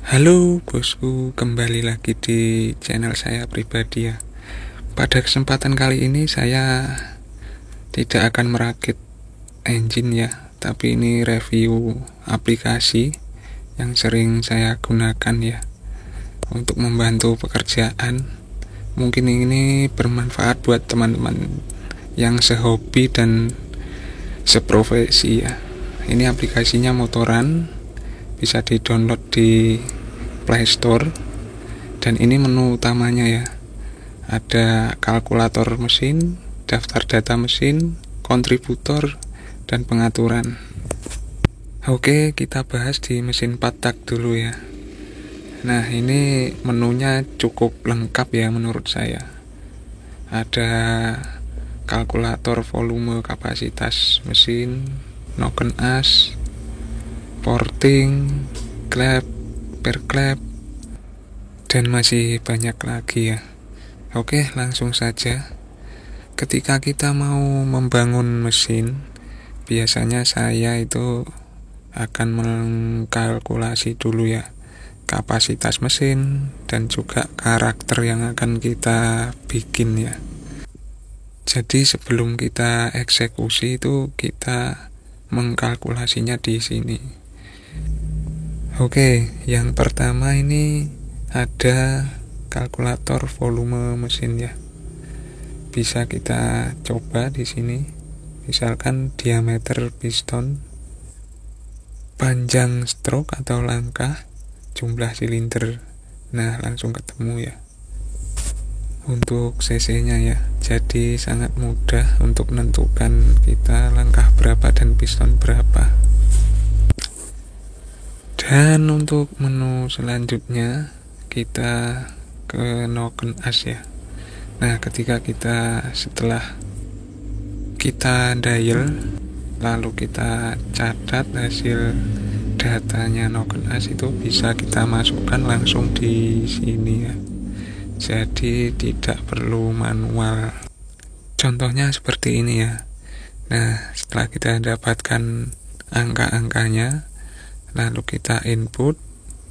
Halo bosku, kembali lagi di channel saya pribadi ya. Pada kesempatan kali ini saya tidak akan merakit engine ya, tapi ini review aplikasi yang sering saya gunakan ya untuk membantu pekerjaan. Mungkin ini bermanfaat buat teman-teman yang sehobi dan seprofesi ya. Ini aplikasinya Motoran, bisa di-download di Play Store, dan ini menu utamanya ya. Ada kalkulator mesin, daftar data mesin, kontributor, dan pengaturan. Oke, kita bahas di mesin 4 tak dulu ya. Nah, ini menunya cukup lengkap ya menurut saya. Ada kalkulator volume kapasitas mesin, noken as, porting, klep, perklep, dan masih banyak lagi ya. Oke, langsung saja. Ketika kita mau membangun mesin, biasanya saya itu akan mengkalkulasi dulu ya kapasitas mesin dan juga karakter yang akan kita bikin ya. Jadi sebelum kita eksekusi itu kita mengkalkulasinya di sini. Oke, yang pertama ini ada kalkulator volume mesin ya. Bisa kita coba di sini. Misalkan diameter piston, panjang stroke atau langkah, jumlah silinder. Nah, langsung ketemu ya. Untuk cc-nya ya. Jadi sangat mudah untuk menentukan kita langkah berapa dan piston berapa. Dan untuk menu selanjutnya kita ke noken as ya. Nah, ketika setelah kita dial, lalu kita catat hasil datanya noken as, itu bisa kita masukkan langsung di sini ya. Jadi tidak perlu manual. Contohnya seperti ini ya. Nah, setelah kita dapatkan angka-angkanya, lalu kita input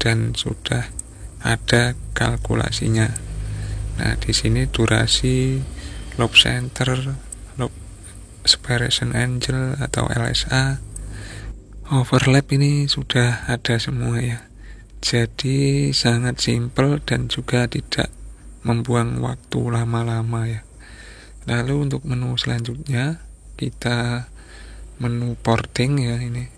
dan sudah ada kalkulasinya. Nah, di sini durasi, loop center, loop separation angle atau LSA, overlap, ini sudah ada semua ya. Jadi sangat simple dan juga tidak membuang waktu lama-lama ya. Lalu untuk menu selanjutnya kita menu porting ya ini.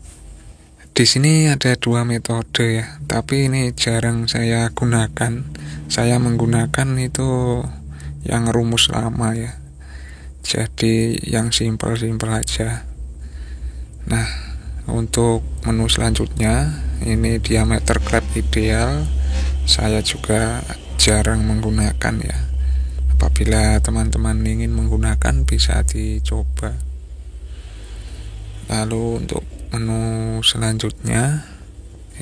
Di sini ada dua metode ya, tapi ini jarang saya gunakan. Saya menggunakan itu yang rumus lama ya. Jadi yang simpel-simpel aja. Nah, untuk menu selanjutnya ini diameter klep ideal. Saya juga jarang menggunakan ya. Apabila teman-teman ingin menggunakan bisa dicoba. Lalu untuk menu selanjutnya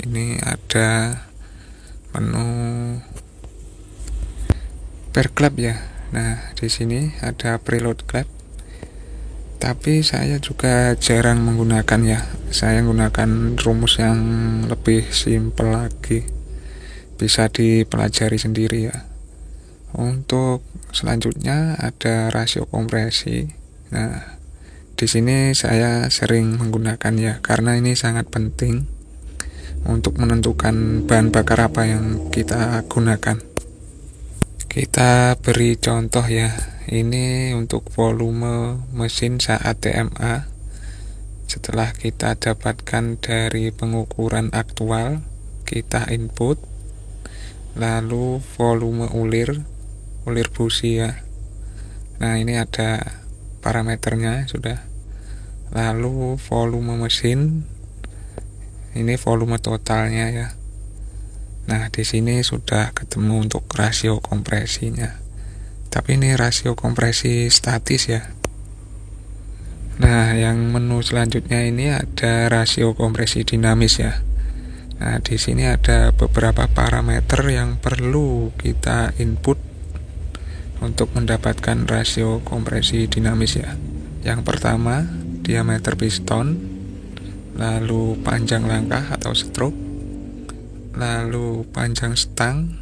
ini ada menu per klep ya. Nah, di sini ada preload klep. Tapi saya juga jarang menggunakan ya. Saya menggunakan rumus yang lebih simpel lagi. Bisa dipelajari sendiri ya. Untuk selanjutnya ada rasio kompresi. Nah, di sini saya sering menggunakan ya, karena ini sangat penting untuk menentukan bahan bakar apa yang kita gunakan. Kita beri contoh ya. Ini untuk volume mesin saat TMA. Setelah kita dapatkan dari pengukuran aktual, kita input. Lalu volume ulir busi ya. Nah, ini ada parameternya sudah. Lalu volume mesin, ini volume totalnya ya. Nah, di sini sudah ketemu untuk rasio kompresinya. Tapi ini rasio kompresi statis ya. Nah, yang menu selanjutnya ini ada rasio kompresi dinamis ya. Nah, di sini ada beberapa parameter yang perlu kita input untuk mendapatkan rasio kompresi dinamis ya. Yang pertama, diameter piston, lalu panjang langkah atau stroke, lalu panjang stang,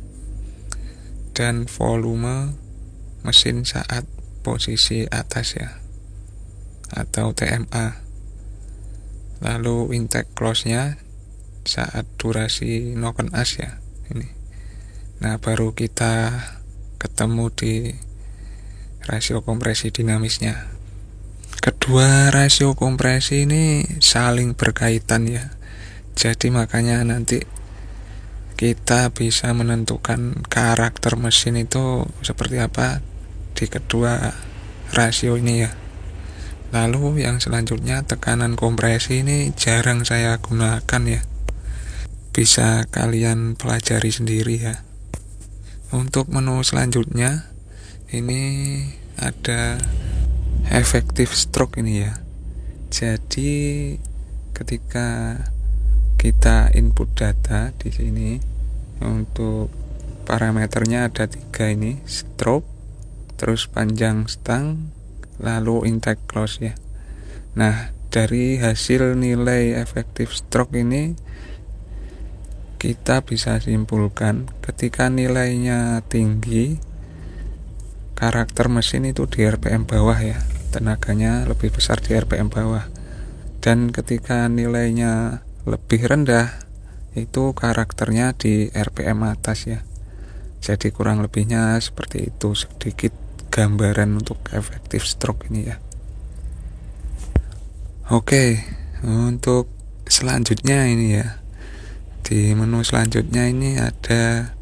dan volume mesin saat posisi atas ya, atau TMA. Lalu intake close-nya saat durasi knock as ya ini. Nah, baru kita ketemu di rasio kompresi dinamisnya. Kedua rasio kompresi ini saling berkaitan ya. Jadi makanya nanti kita bisa menentukan karakter mesin itu seperti apa di kedua rasio ini ya. Lalu yang selanjutnya tekanan kompresi ini jarang saya gunakan ya. Bisa kalian pelajari sendiri ya. Untuk menu selanjutnya ini ada effective stroke ini ya. Jadi ketika kita input data di sini, untuk parameternya ada 3 ini, stroke, terus panjang stang, lalu intake close ya. Nah, dari hasil nilai effective stroke ini kita bisa simpulkan ketika nilainya tinggi, karakter mesin itu di RPM bawah ya, tenaganya lebih besar di RPM bawah. Dan ketika nilainya lebih rendah, itu karakternya di RPM atas ya. Jadi kurang lebihnya seperti itu, sedikit gambaran untuk effective stroke ini ya. Oke, untuk selanjutnya ini ya, di menu selanjutnya ini ada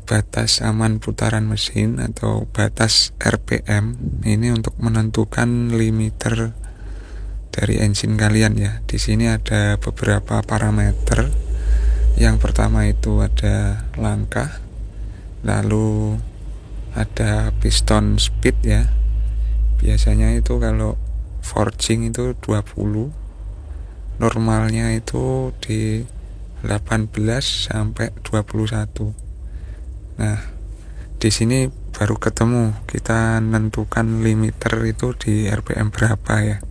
batas aman putaran mesin atau batas RPM. Ini untuk menentukan limiter dari engine kalian ya. Di sini ada beberapa parameter. Yang pertama itu ada langkah, lalu ada piston speed ya. Biasanya itu kalau forging itu 20, normalnya itu di 18 sampai 21. Nah, di sini baru ketemu kita nentukan limiter itu di RPM berapa ya.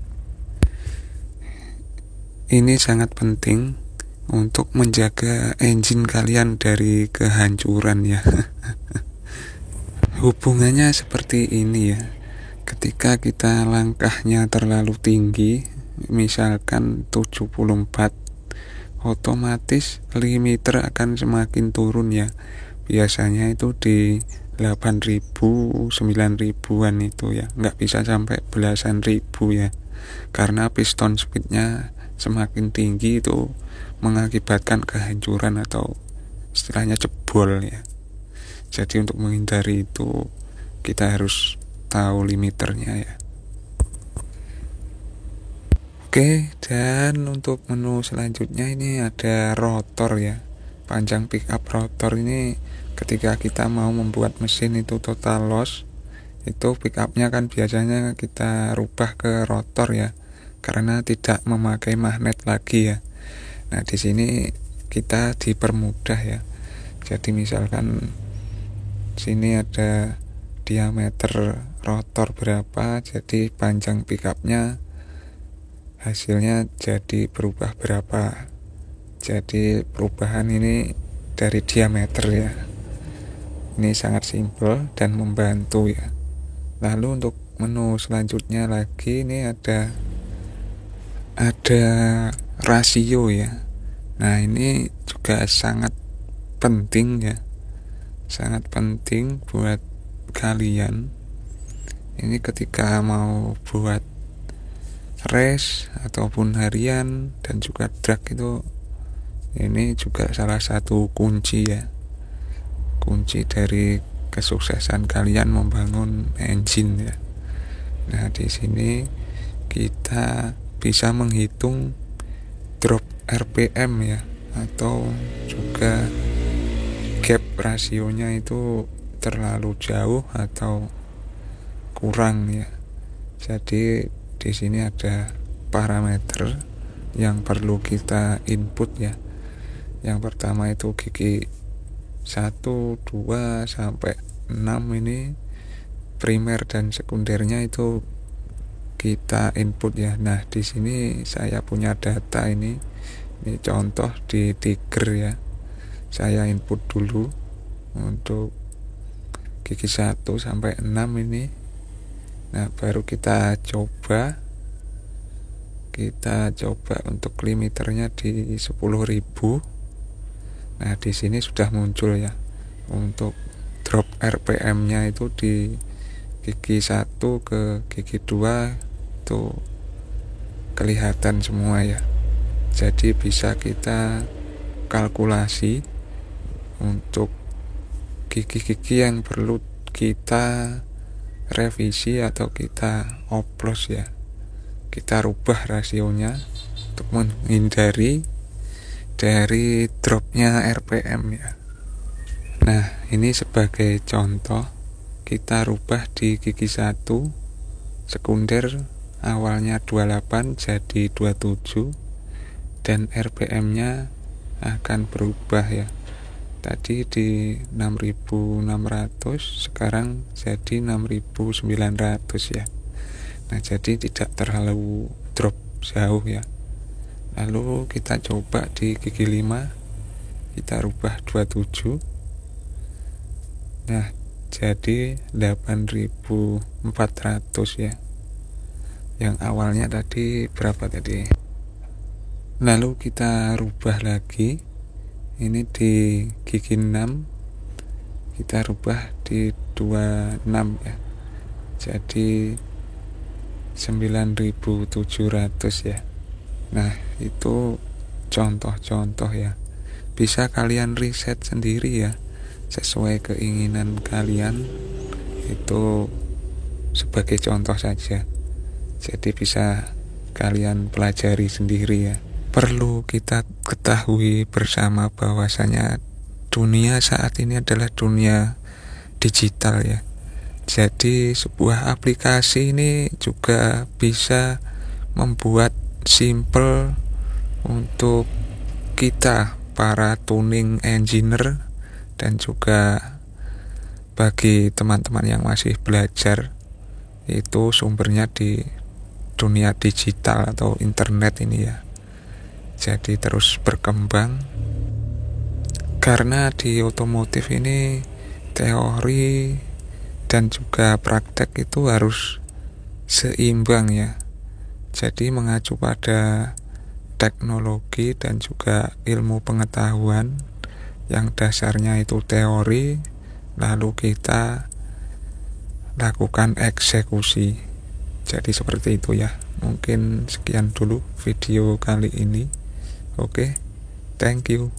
Ini sangat penting untuk menjaga engine kalian dari kehancuran ya. Hubungannya seperti ini ya. Ketika kita langkahnya terlalu tinggi, misalkan 74, otomatis limiter akan semakin turun ya. Biasanya itu di 8.000, 9.000-an itu ya. Nggak bisa sampai belasan ribu ya. Karena piston speednya semakin tinggi itu mengakibatkan kehancuran atau istilahnya jebol ya. Jadi untuk menghindari itu kita harus tahu limiternya ya. Oke, dan untuk menu selanjutnya ini ada rotor ya. Panjang pickup rotor ini ketika kita mau membuat mesin itu total loss, itu pickupnya kan biasanya kita rubah ke rotor ya, karena tidak memakai magnet lagi ya. Nah, di sini kita dipermudah ya. Jadi misalkan sini ada diameter rotor berapa, jadi panjang pickupnya hasilnya jadi berubah berapa. Jadi perubahan ini dari diameter ya. Ini sangat simpel dan membantu ya. Lalu untuk menu selanjutnya lagi ini ada rasio ya. Nah, ini juga sangat penting ya. Sangat penting buat kalian. Ini ketika mau buat race ataupun harian dan juga drag itu, ini juga salah satu kunci ya. Kunci dari kesuksesan kalian membangun engine ya. Nah, di sini kita bisa menghitung drop RPM ya, atau juga gap rasionya itu terlalu jauh atau kurang ya. Jadi di sini ada parameter yang perlu kita input ya. Yang pertama itu gigi 1, 2 sampai 6 ini primer dan sekundernya itu kita input ya. Nah, di sini saya punya data ini contoh di Tiger ya. saya input dulu untuk gigi 1 sampai 6 ini. Nah, baru kita coba untuk limiternya di 10.000. Nah, di sini sudah muncul ya untuk drop RPM-nya itu di gigi 1 ke gigi 2 itu kelihatan semua ya. Jadi bisa kita kalkulasi untuk gigi-gigi yang perlu kita revisi atau kita oplos ya. Kita rubah rasionya untuk menghindari dari dropnya RPM ya. Nah, ini sebagai contoh, kita rubah di gigi 1 sekunder awalnya 28 jadi 27, dan RPM-nya akan berubah ya. Tadi di 6.600, sekarang jadi 6.900 ya. Nah, jadi tidak terlalu drop jauh ya. Lalu kita coba di gigi 5, kita rubah 27. Nah, jadi 8.400 ya. Yang awalnya tadi berapa tadi? Lalu kita rubah lagi. Ini di gigi 6, kita rubah di 26 ya. Jadi 9.700 ya. Nah, itu contoh-contoh ya. Bisa kalian riset sendiri ya, sesuai keinginan kalian. Itu sebagai contoh saja. Jadi bisa kalian pelajari sendiri ya. Perlu kita ketahui bersama bahwasanya dunia saat ini adalah dunia digital ya. Jadi sebuah aplikasi ini juga bisa membuat simple untuk kita para tuning engineer, dan juga bagi teman-teman yang masih belajar, itu sumbernya di dunia digital atau internet ini ya. Jadi terus berkembang, karena di otomotif ini teori dan juga praktek itu harus seimbang ya. Jadi mengacu pada teknologi dan juga ilmu pengetahuan yang dasarnya itu teori, lalu kita lakukan eksekusi. Jadi seperti itu ya. Mungkin sekian dulu video kali ini. Oke, thank you.